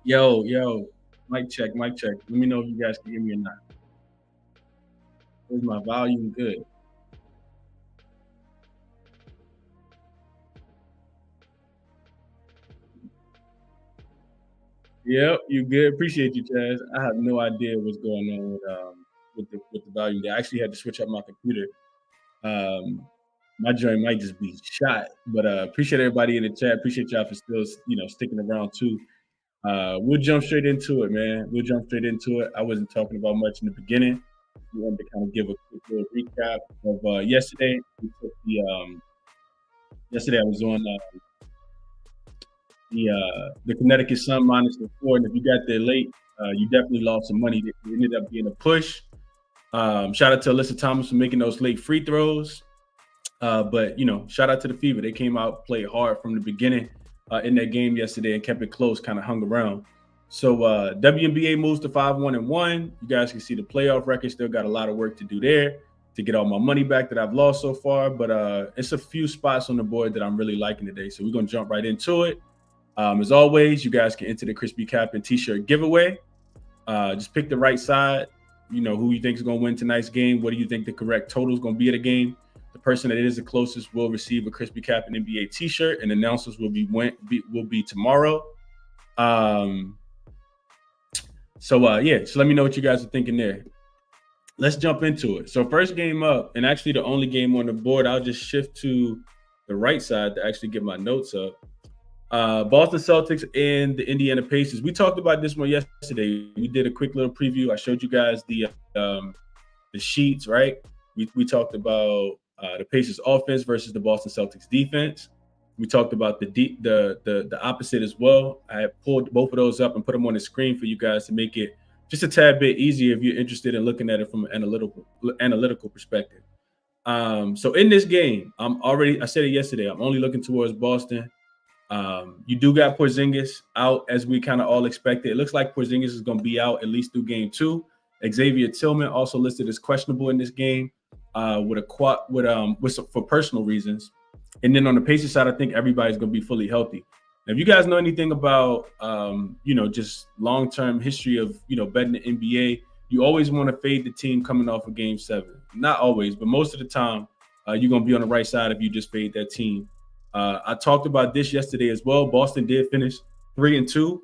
Yo, mic check, mic check. Let me know if you guys can hear me or not. Is my volume good? Yep, you good. Appreciate you, Chaz. I have no idea what's going on with the volume there. I actually had to switch up my computer. Um, my joint might just be shot, but appreciate everybody in the chat. Appreciate y'all for still sticking around too. We'll jump straight into it, man. We'll jump straight into it. I wasn't talking about much in the beginning. We wanted to kind of give a quick little recap of yesterday. We took yesterday I was on the Connecticut Sun -4, and if you got there late, you definitely lost some money. It ended up being a push. Shout out to Alyssa Thomas for making those late free throws. But shout out to the Fever. They came out, played hard from the beginning in that game yesterday, and kept it close, kind of hung around. So WNBA moves to 5-1-1. You guys can see the playoff record. Still got a lot of work to do there to get all my money back that I've lost so far. But it's a few spots on the board that I'm really liking today. So we're gonna jump right into it. As always, you guys can enter the ChrisBeCappinn t-shirt giveaway. Just pick the right side. You know who you think is going to win tonight's game. What do you think the correct total is going to be at a game? The person that is the closest will receive a ChrisBeCappinn NBA t-shirt, and announcements will be tomorrow. So let me know what you guys are thinking there. Let's jump into it. So first game up, and actually the only game on the board, I'll just shift to the right side to actually get my notes up. Boston Celtics and the Indiana Pacers. We talked about this one yesterday. We did a quick little preview. I showed you guys the sheets, right? We talked about the Pacers offense versus the Boston Celtics defense. We talked about the opposite as well. I pulled both of those up and put them on the screen for you guys to make it just a tad bit easier if you're interested in looking at it from an analytical perspective. So in this game, I said it yesterday, I'm only looking towards Boston. You do got Porzingis out as we kind of all expected. It looks like Porzingis is going to be out at least through game 2. Xavier Tillman also listed as questionable in this game for personal reasons. And then on the Pacers side, I think everybody's going to be fully healthy. Now, if you guys know anything about just long-term history of betting the NBA, you always want to fade the team coming off of Game 7. Not always, but most of the time, you're going to be on the right side if you just fade that team. I talked about this yesterday as well. Boston did finish 3-2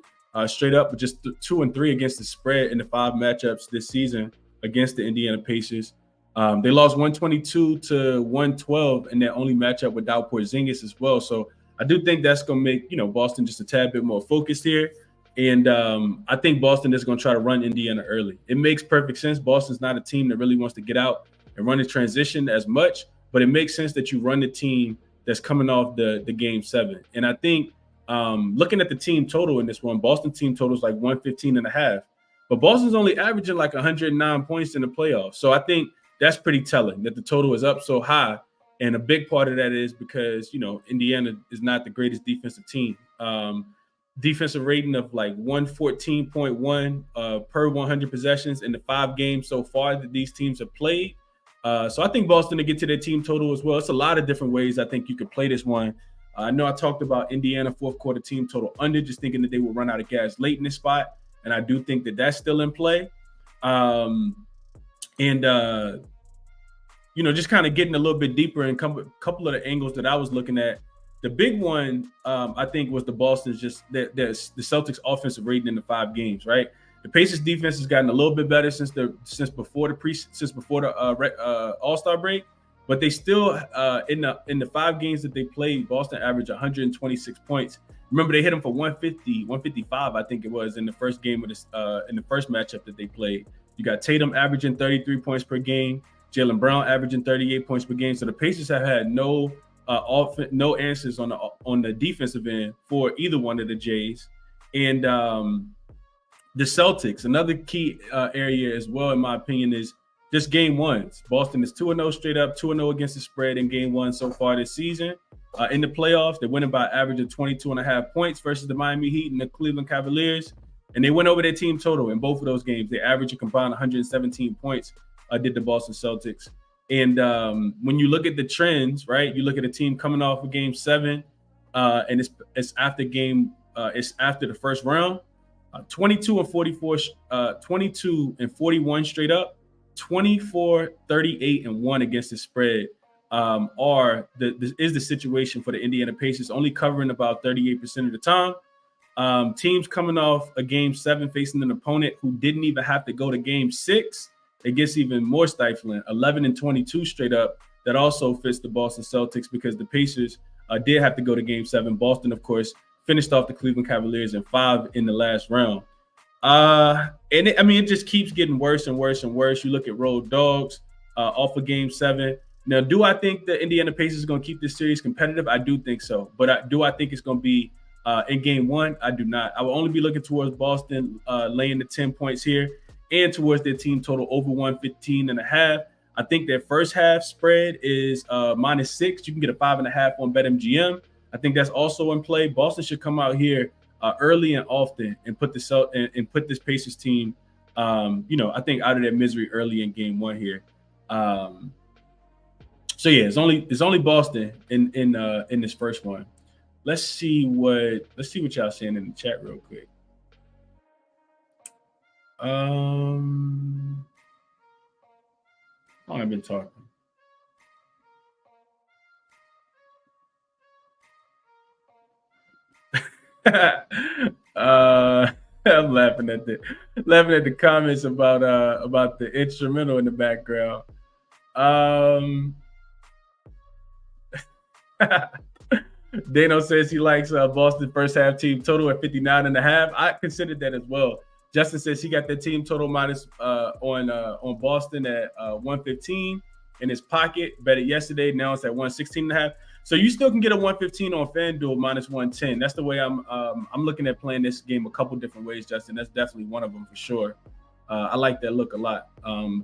straight up, but just 2-3 against the spread in the 5 matchups this season against the Indiana Pacers. They lost 122-112 in their only matchup without Porzingis as well. So I do think that's going to make Boston just a tad bit more focused here. And I think Boston is going to try to run Indiana early. It makes perfect sense. Boston's not a team that really wants to get out and run the transition as much, but it makes sense that you run the team that's coming off the Game 7. And I think looking at the team total in this one, Boston team total is like 115.5. But Boston's only averaging like 109 points in the playoffs. So I think that's pretty telling that the total is up so high. And a big part of that is because, Indiana is not the greatest defensive team. Defensive rating of like 114.1 per 100 possessions in the 5 games so far that these teams have played. So I think Boston to get to their team total as well. It's a lot of different ways I think you could play this one. I know I talked about Indiana fourth quarter team total under, just thinking that they will run out of gas late in this spot. And I do think that that's still in play. Just kind of getting a little bit deeper in a couple of the angles that I was looking at. The big one, I think, was the Boston's the Celtics offensive rating in the 5 games, right? The Pacers defense has gotten a little bit better since before the All-Star break, but they still in the 5 games that they played, Boston averaged 126 points. Remember, they hit them for 150, 155, I think it was, in the first game of in the first matchup that they played. You got Tatum averaging 33 points per game, Jaylen Brown averaging 38 points per game. So the Pacers have had no answers on the defensive end for either one of the Jays. And the Celtics, another key area as well, in my opinion, is just game ones. Boston is 2-0 straight up, 2-0 against the spread in game 1 so far this season. In the playoffs, they're winning by an average of 22.5 points versus the Miami Heat and the Cleveland Cavaliers. And they went over their team total in both of those games. They averaged a combined 117 points, did the Boston Celtics. And when you look at the trends, right, you look at a team coming off of game 7, and it's after the first round. 22 and 44, 22 and 41 straight up, 24, 38 and 1 against the spread is the situation for the Indiana Pacers, only covering about 38% of the time. Teams coming off a game 7 facing an opponent who didn't even have to go to game 6, it gets even more stifling. 11 and 22 straight up. That also fits the Boston Celtics because the Pacers did have to go to game 7. Boston, of course, finished off the Cleveland Cavaliers in 5 in the last round. It just keeps getting worse and worse and worse. You look at road dogs off of game 7. Now, do I think the Indiana Pacers are going to keep this series competitive? I do think so. But do I think it's going to be in game 1? I do not. I will only be looking towards Boston laying the 10 points here and towards their team total over 115.5. I think their first half spread is -6. You can get a 5.5 on BetMGM. I think that's also in play. Boston should come out here early and often and put this Pacers team, I think out of their misery early in game 1 here. So yeah, it's only Boston in this first one. Let's see what y'all saying in the chat real quick. How long I've been talking? I'm laughing at the comments about the instrumental in the background. Dano says he likes Boston first half team total at 59.5. I considered that as well. Justin says he got the team total minus on Boston at 115 in his pocket. Bet it yesterday. Now it's at 116.5. So you still can get a 115 on FanDuel minus 110. That's the way I'm looking at playing this game a couple different ways, Justin. That's definitely one of them for sure. I like that look a lot.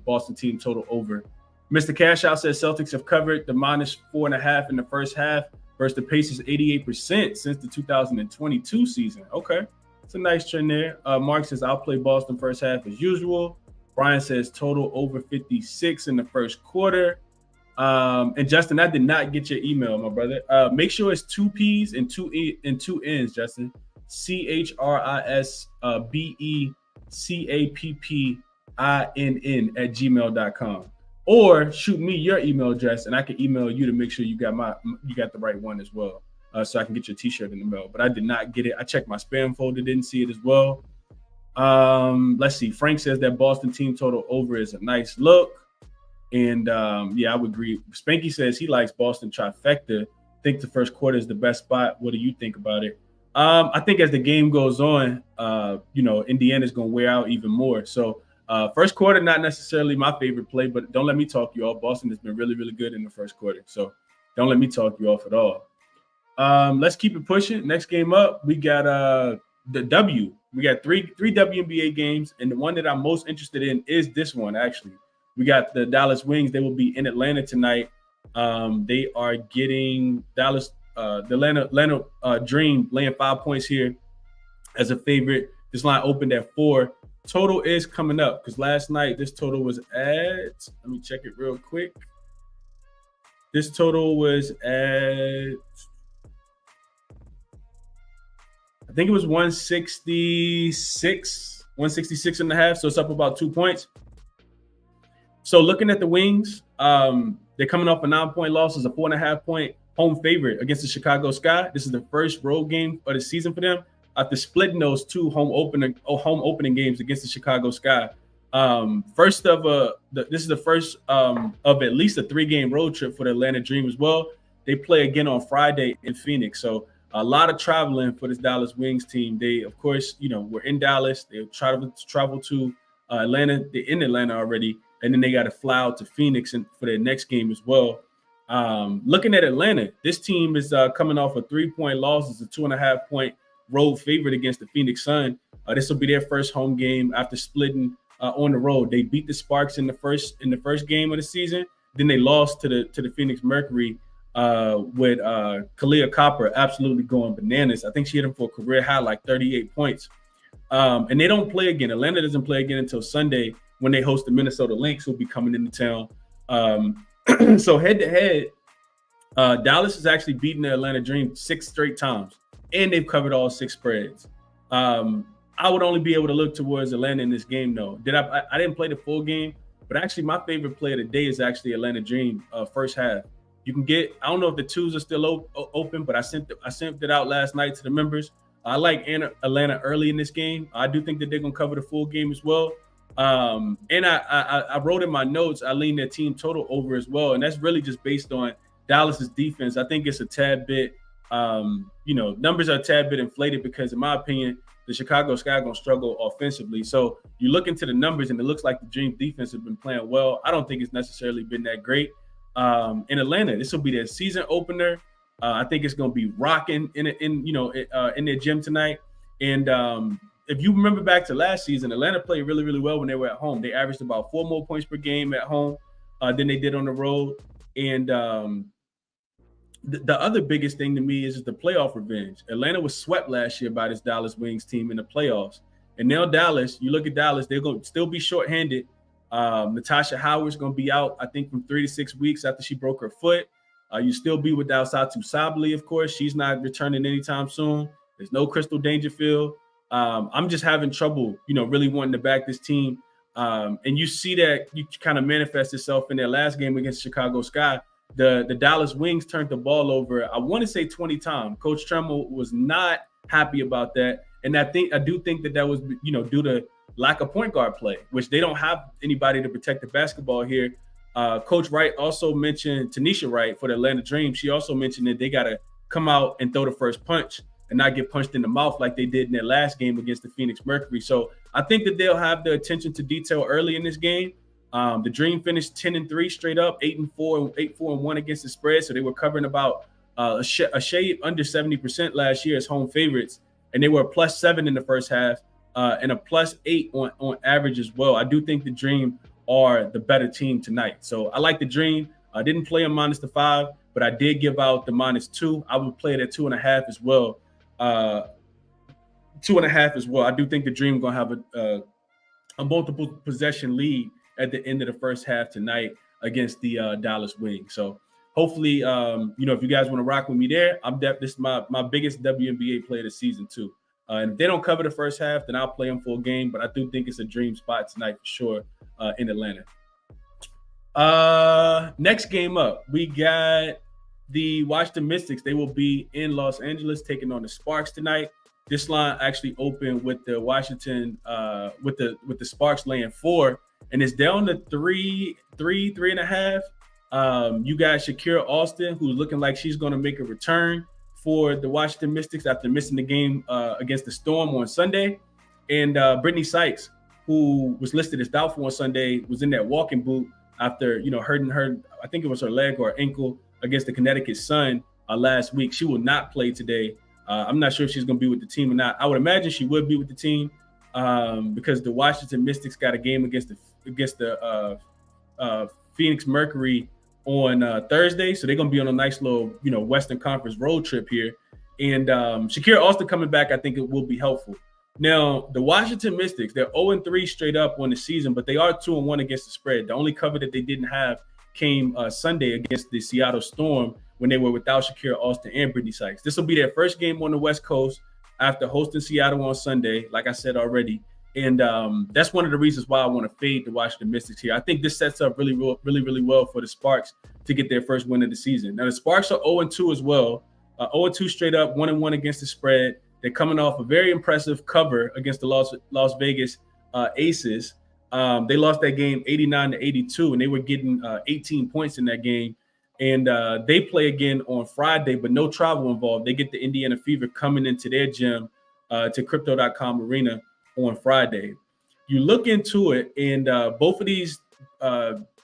Boston team total over. Mr. Cashout says Celtics have covered the minus 4.5 in the first half versus the Pacers 88% since the 2022 season. Okay. It's a nice trend there. Mark says, I'll play Boston first half as usual. Brian says total over 56 in the first quarter. And Justin, I did not get your email, my brother. Make sure it's 2 P's and 2 N's, Justin. ChrisBeCappinn@gmail.com. Or shoot me your email address and I can email you to make sure you got the right one as well. So I can get your t-shirt in the mail. But I did not get it. I checked my spam folder, didn't see it as well. Let's see. Frank says that Boston team total over is a nice look. And I would agree. Spanky says he likes Boston trifecta. Think the first quarter is the best spot. What do you think about it? I think as the game goes on, Indiana's going to wear out even more. So first quarter, not necessarily my favorite play, but don't let me talk you off. Boston has been really, really good in the first quarter. So don't let me talk you off at all. Let's keep it pushing. Next game up, we got the W. We got three WNBA games, and the one that I'm most interested in is this one, actually. We got the Dallas Wings. They will be in Atlanta tonight. They are getting the Atlanta Dream laying 5 points here as a favorite. This line opened at 4. Total is coming up because last night this total was at, let me check it real quick. This total was at, I think it was 166 and a half. So it's up about 2 points. So looking at the Wings, they're coming off a 9-point loss as a 4.5-point home favorite against the Chicago Sky. This is the first road game of the season for them after splitting those 2 home opening games against the Chicago Sky. This is the first of at least a 3-game road trip for the Atlanta Dream as well. They play again on Friday in Phoenix. So a lot of traveling for this Dallas Wings team. They, of course, were in Dallas. They travel to Atlanta. They're in Atlanta already. And then they got to fly out to Phoenix for their next game as well. Looking at Atlanta, this team is coming off a 3-point loss. It's a 2.5-point road favorite against the Phoenix Sun. This will be their first home game after splitting on the road. They beat the Sparks in the first game of the season. Then they lost to the Phoenix Mercury with Kalia Copper absolutely going bananas. I think she hit him for a career high, like 38 points. And they don't play again. Atlanta doesn't play again until Sunday when they host the Minnesota Lynx, who'll be coming into town. So head-to-head, Dallas has actually beaten the Atlanta Dream 6 straight times, and they've covered all 6 spreads. I would only be able to look towards Atlanta in this game, though. I didn't play the full game, but actually my favorite play of the day is actually Atlanta Dream first half. You can get, I don't know if the twos are still open, but I sent it out last night to the members. I like Atlanta early in this game. I do think that they're gonna cover the full game as well. And I wrote in my notes, I lean their team total over as well, and that's really just based on Dallas's defense. I think it's a tad bit, numbers are a tad bit inflated because, in my opinion, the Chicago Sky going to struggle offensively. So you look into the numbers, and it looks like the Dream defense have been playing well. I don't think it's necessarily been that great. In Atlanta, this will be their season opener. I think it's going to be rocking in their gym tonight. And if you remember back to last season, Atlanta played really, really well when they were at home. They averaged about 4 more points per game at home than they did on the road. And the other biggest thing to me is the playoff revenge. Atlanta was swept last year by this Dallas Wings team in the playoffs. And now Dallas, you look at Dallas, they're going to still be shorthanded. Natasha Howard's going to be out, I think, from 3 to 6 weeks after she broke her foot. You still be without Satu Sabally, of course. She's not returning anytime soon. There's no Crystal Dangerfield. I'm just having trouble, really wanting to back this team. And you see that you kind of manifest itself in their last game against Chicago Sky. The Dallas Wings turned the ball over, I want to say 20 times. Coach Tremmel was not happy about that. And I do think that was, due to lack of point guard play, which they don't have anybody to protect the basketball here. Coach Wright also mentioned, Tanisha Wright for the Atlanta Dream, she also mentioned that they got to come out and throw the first punch and not get punched in the mouth like they did in their last game against the Phoenix Mercury. So I think that they'll have the attention to detail early in this game. The Dream finished 10-3 straight up, 8-4-1 against the spread. So they were covering about a shade under 70% last year as home favorites. And they were a +7 in the first half and a +8 on average as well. I do think the Dream are the better team tonight. So I like the Dream. I didn't play them -5, but I did give out the -2. I would play it at 2.5 as well. 2.5 as well. I do think the Dream going to have a multiple possession lead at the end of the first half tonight against the Dallas Wings. So hopefully, if you guys want to rock with me there, this is my biggest WNBA play of the season too. And if they don't cover the first half, then I'll play them full game. But I do think it's a Dream spot tonight for sure in Atlanta. Next game up, we got the Washington Mystics. They will be in Los Angeles taking on the Sparks tonight. This line actually opened with the Washington with the Sparks laying 4, and it's down to 3.5. You got Shakira Austin, who's looking like she's going to make a return for the Washington Mystics after missing the game against the Storm on Sunday, and Brittany Sykes, who was listed as doubtful on Sunday, was in that walking boot after hurting her. I think it was her leg or ankle against the Connecticut Sun last week. She will not play today. I'm not sure if she's going to be with the team or not. I would imagine she would be with the team because the Washington Mystics got a game against the Phoenix Mercury on Thursday, so they're going to be on a nice little Western Conference road trip here. And Shakira Austin coming back, I think it will be helpful. Now, the Washington Mystics, they're 0-3 straight up on the season, but they are 2-1 against the spread. The only cover that they didn't have came Sunday against the Seattle Storm when they were without Shakira Austin and Brittany Sykes. This will be their first game on the West Coast after hosting Seattle on Sunday, like I said already. And that's one of the reasons why I want to fade the Washington Mystics here. I think this sets up really, really, really well for the Sparks to get their first win of the season. Now, the Sparks are 0-2 as well, 0-2 straight up, 1-1 against the spread. They're coming off a very impressive cover against the Las Vegas Aces. They lost that game 89-82, and they were getting 18 points in that game. And they play again on Friday, but no travel involved. They get the Indiana Fever coming into their gym to Crypto.com Arena on Friday. You look into it, and both of these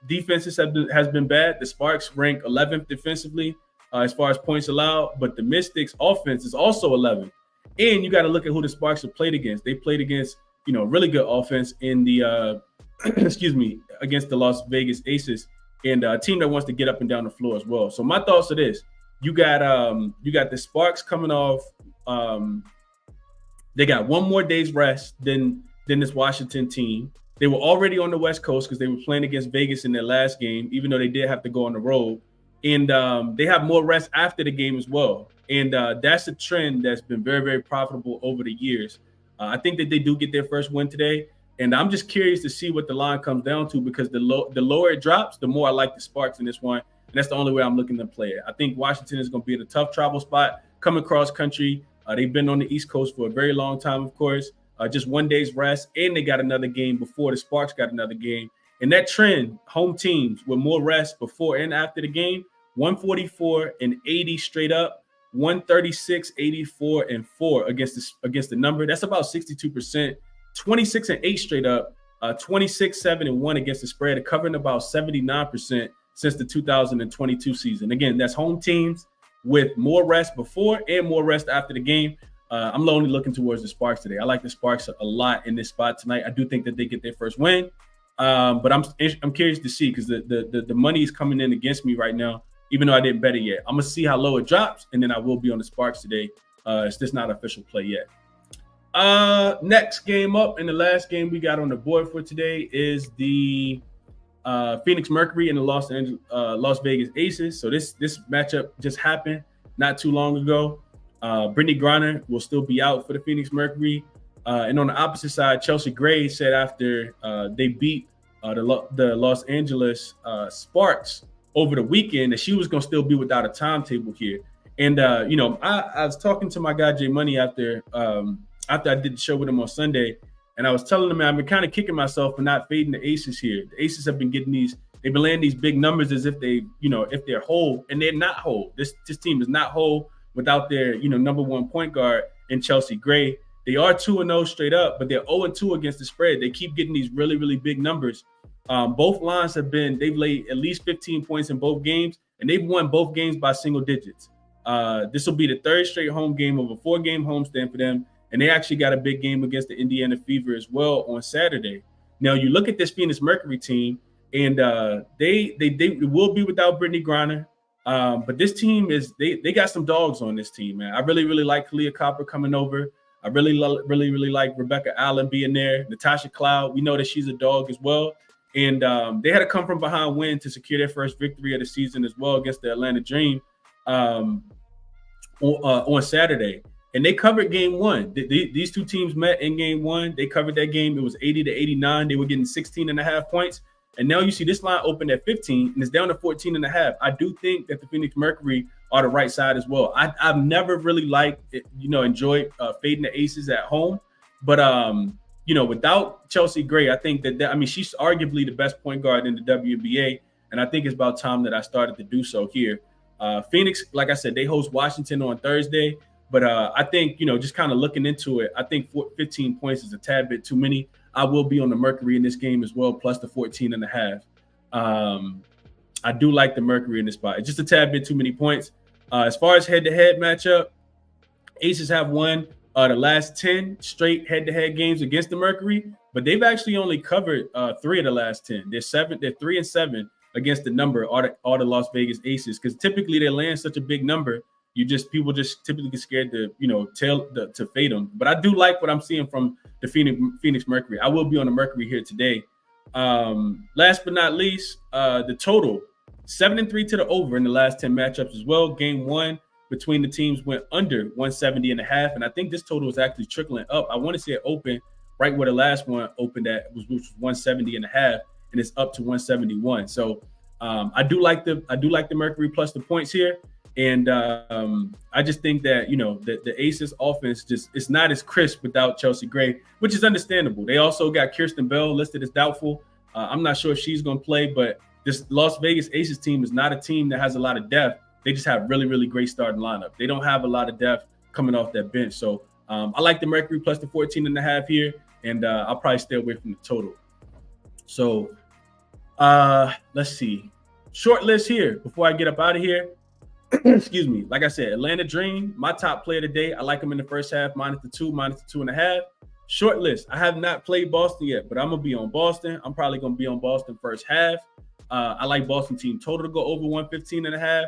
defenses has been bad. The Sparks rank 11th defensively as far as points allowed, but the Mystics offense is also 11th. And you got to look at who the Sparks have played against. They played against, really good offense in the, against the Las Vegas Aces, and a team that wants to get up and down the floor as well. So my thoughts are this: you got the Sparks coming off. They got one more day's rest than this Washington team. They were already on the West Coast because they were playing against Vegas in their last game, even though they did have to go on the road. And they have more rest after the game as well. And that's a trend that's been very, very profitable over the years. I think that they do get their first win today. And I'm just curious to see what the line comes down to, because the lower it drops, the more I like the Sparks in this one. And that's the only way I'm looking to play it. I think Washington is going to be in a tough travel spot, coming cross country. They've been on the East Coast for a very long time, of course. Just 1 day's rest, and they got another game before the Sparks got another game. And that trend, home teams with more rest before and after the game, 144 and 80 straight up, 136, 84 and 4 against the number. That's about 62%. 26 and 8 straight up, 26, 7 and 1 against the spread, covering about 79% since the 2022 season. Again, that's home teams with more rest before and more rest after the game. I'm only looking towards the Sparks today. I like the Sparks a lot in this spot tonight. I do think that they get their first win, but I'm curious to see, because the money is coming in against me right now, even though I didn't bet it yet. I'm gonna see how low it drops, and then I will be on the Sparks today. It's just not an official play yet. Next game up, and the last game we got on the board for today is the Phoenix Mercury and the Las Vegas Aces. So this matchup just happened not too long ago. Brittany Griner will still be out for the Phoenix Mercury. And on the opposite side, Chelsea Gray said after they beat the Los Angeles Sparks over the weekend that she was going to still be without a timetable here. And, I was talking to my guy Jay Money after I did the show with him on Sunday, and I was telling him, man, I've been kind of kicking myself for not fading the Aces here. The Aces have been getting they've been landing these big numbers as if if they're whole, and they're not whole. This team is not whole without their, number one point guard in Chelsea Gray. They are 2-0 straight up, but they're 0-2 against the spread. They keep getting these really, really big numbers. Both lines they've laid at least 15 points in both games, and they've won both games by single digits. This will be the third straight home game of a 4-game homestand for them. And they actually got a big game against the Indiana Fever as well on Saturday. Now, you look at this Phoenix Mercury team, and they will be without Brittany Griner. But this team they got some dogs on this team, man. I really, really like Kalia Copper coming over. I really like Rebecca Allen being there. Natasha Cloud, we know that she's a dog as well. And they had a come from behind win to secure their first victory of the season as well against the Atlanta Dream on Saturday. And they covered game one. These two teams met in game one. They covered that game. It was 80-89. They were getting 16.5 points. And now you see this line opened at 15 and it's down to 14.5. I do think that the Phoenix Mercury are the right side as well. I've never really enjoyed fading the Aces at home. But, without Chelsea Gray, I think she's arguably the best point guard in the WNBA. And I think it's about time that I started to do so here. Phoenix, like I said, they host Washington on Thursday. But I think, just kind of looking into it, I think 15 points is a tad bit too many. I will be on the Mercury in this game as well, plus the 14.5. I do like the Mercury in this spot. It's just a tad bit too many points. As far as head-to-head matchup, Aces have won the last 10 straight head-to-head games against the Mercury, but they've actually only covered 3 of the last 10. They're 3-7 against the number, all the Las Vegas Aces, because typically they land such a big number. People just typically get scared to to fade them. But I do like what I'm seeing from the Phoenix Mercury. I will be on the Mercury here today. Last but not least, the total 7-3 to the over in the last 10 matchups as well. Game one between the teams went under 170.5, and I think this total is actually trickling up. I want to say it opened right where the last one opened at, which was 170.5, and it's up to 171. So I do like the Mercury plus the points here. And I just think that, the Aces offense it's not as crisp without Chelsea Gray, which is understandable. They also got Kirsten Bell listed as doubtful. I'm not sure if she's going to play, but this Las Vegas Aces team is not a team that has a lot of depth. They just have really, really great starting lineup. They don't have a lot of depth coming off that bench. So I like the Mercury plus the 14.5 here, and I'll probably stay away from the total. So let's see. Short list here before I get up out of here. Excuse me. Like I said, Atlanta Dream, my top player today. I like him in the first half, -2, -2.5. Short list. I have not played Boston yet, but I'm going to be on Boston. I'm probably going to be on Boston first half. I like Boston team total to go over 115.5.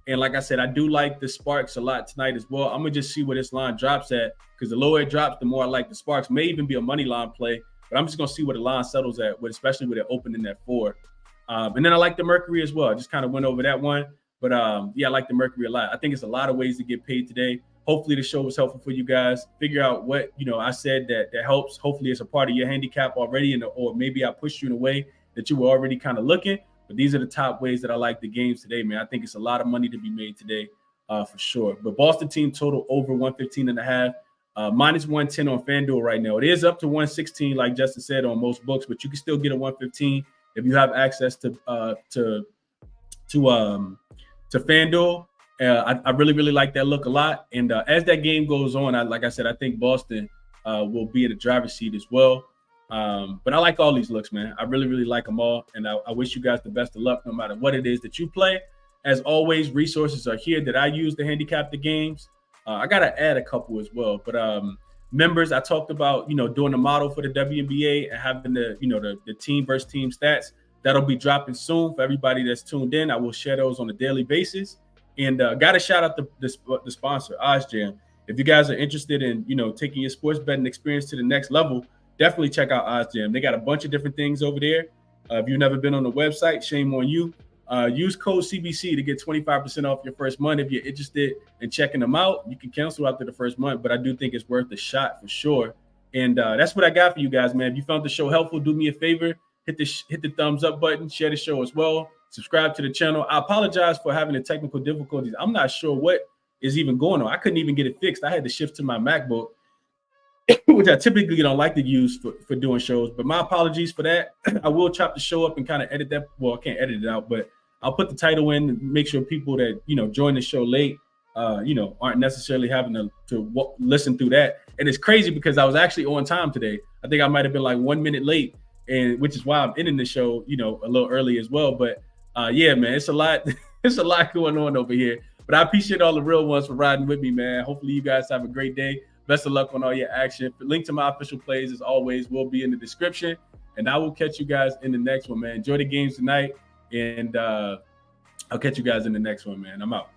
And like I said, I do like the Sparks a lot tonight as well. I'm going to just see where this line drops at, because the lower it drops, the more I like the Sparks. May even be a money line play, but I'm just going to see where the line settles at, especially with it opening at 4. And then I like the Mercury as well. I just kind of went over that one. But, I like the Mercury a lot. I think it's a lot of ways to get paid today. Hopefully the show was helpful for you guys. Figure out what, I said that helps. Hopefully it's a part of your handicap already, or maybe I pushed you in a way that you were already kind of looking. But these are the top ways that I like the games today, man. I think it's a lot of money to be made today, for sure. But Boston team total over 115.5. Minus 110 on FanDuel right now. It is up to 116, like Justin said, on most books, but you can still get a 115 if you have access to FanDuel. I really, really like that look a lot. And as that game goes on, like I said, I think Boston will be in the driver's seat as well. But I like all these looks, man. I really, really like them all. And I wish you guys the best of luck no matter what it is that you play. As always, resources are here that I use to handicap the games. I got to add a couple as well. But members, I talked about, doing the model for the WNBA and having the team versus team stats. That'll be dropping soon for everybody that's tuned in. I will share those on a daily basis. And got to shout out the sponsor, OddsJam. If you guys are interested in, taking your sports betting experience to the next level, definitely check out OddsJam. They got a bunch of different things over there. If you've never been on the website, shame on you. Use code CBC to get 25% off your first month. If you're interested in checking them out, you can cancel after the first month, but I do think it's worth the shot for sure. And that's what I got for you guys, man. If you found the show helpful, do me a favor, hit the thumbs up button, share the show as well, subscribe to the channel. I apologize for having the technical difficulties. I'm not sure what is even going on. I couldn't even get it fixed. I had to shift to my MacBook, which I typically don't like to use for doing shows, but my apologies for that. I will chop the show up and kind of edit that. Well, I can't edit it out, but I'll put the title in and make sure people that, join the show late, aren't necessarily having to listen through that. And it's crazy because I was actually on time today. I think I might have been like 1 minute late, and which is why I'm ending the show, a little early as well. But yeah, man, it's a lot. It's a lot going on over here. But I appreciate all the real ones for riding with me, man. Hopefully you guys have a great day. Best of luck on all your action. The link to my official plays, as always, will be in the description. And I will catch you guys in the next one, man. Enjoy the games tonight. And I'll catch you guys in the next one, man. I'm out.